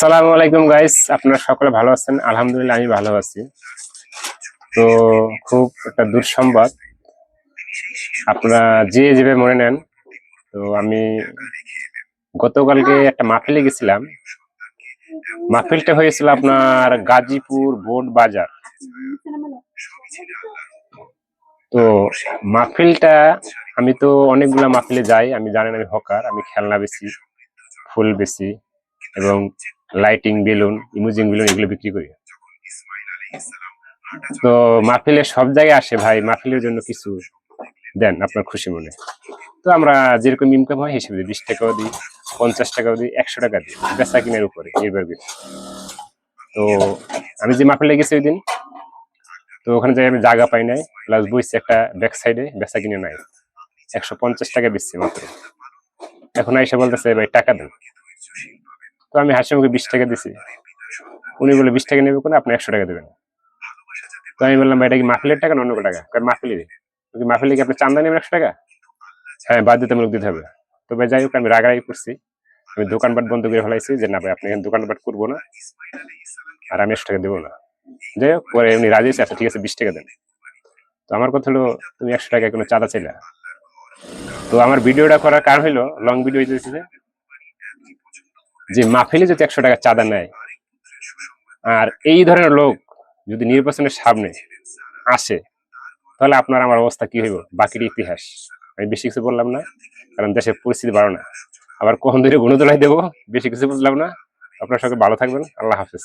আসসালামু আলাইকুম গাইস, আপনারা সকলে ভালো আছেন? আলহামদুলিল্লাহ আমি ভালো আছি। তো খুব একটা দুঃসংবাদ, আপনারা যে যেভাবে মনে নেন। তো আমি গতকালকে একটা মাহফিলে গেছিলাম। মাহফিলটা হয়েছিল আপনার গাজীপুর বোর্ড বাজার। তো মাহফিলটা, আমি তো অনেকগুলা মাহফিলে যাই, আমি জানেন আমি হকার, আমি খেলনা বেশি, ফুল বেশি এবং লাইটিং বেলুন, ইমোজিং বেলুন এগুলো বিক্রি করি। তো মাহফিলে সব জায়গায় আসে ভাই, মাহফিলের জন্য কিছু দেন আপনার খুশি মনে। তো আমরা যেরকম ইনকাম হয় হিসেবে 20 টাকাও দিই, 50 টাকাও দিই, 100 টাকা দিই, বেচা কিনার উপরে নির্ভর করে। তো আমি যে মাহফিলে গেছি ওই দিন, তো ওখানে যাই আমি জায়গা পাই নাই, প্লাস বইছি একটা ব্যাক সাইডে, বেচা কিনে নাই, 150 টাকা বেচছি মাত্র। এখন এসে বলতেছে ভাই টাকা দেন। তো আমি হাসি মুখে 20 টাকা দিছি। উনি বলে 20 টাকা নেবে কোনো, আপনি 100 টাকা দেবেন। তো আমি বললাম ভাই এটা কি মাহফিলের টাকা না অন্য টাকা? মাহফিলের। মাহফিলে কি আপনি চান্দা নেবেন 100 টাকা? হ্যাঁ, বাধ্যতামূলক দিতে হবে। তো ভাই যাই হোক, আমি রাগারাগি করছি, আমি দোকানপাট বন্ধ করে ফেলাইছি যে না ভাই আপনি এখানে দোকানপাট করবো না, আর আমি 100 টাকা দেবো না। যাই হোক, পরে উনি রাজি হয়েছে, আচ্ছা ঠিক আছে 20 টাকা দেন। তো আমার কথা হলো, তুমি 100 টাকা কোনো চাঁদা চাইলা। তো আমার ভিডিওটা করার কারণ হলো, লং ভিডিও হইতেছে যে মাহফিলে যদি 100 টাকা চাঁদা নেয়, আর এই ধরনের লোক যদি নির্বাচনের সামনে আসে, তাহলে আপনার আমার অবস্থা কি হইব বাকির ইতিহাস। আমি বেশি কিছু বললাম না, কারণ দেশের পরিস্থিতি ভালো না। আবার কখন ধরে গুণদোলাই দেবো, বেশি কিছু বুঝলাম না। আপনার সঙ্গে ভালো থাকবেন, আল্লাহ হাফেজ।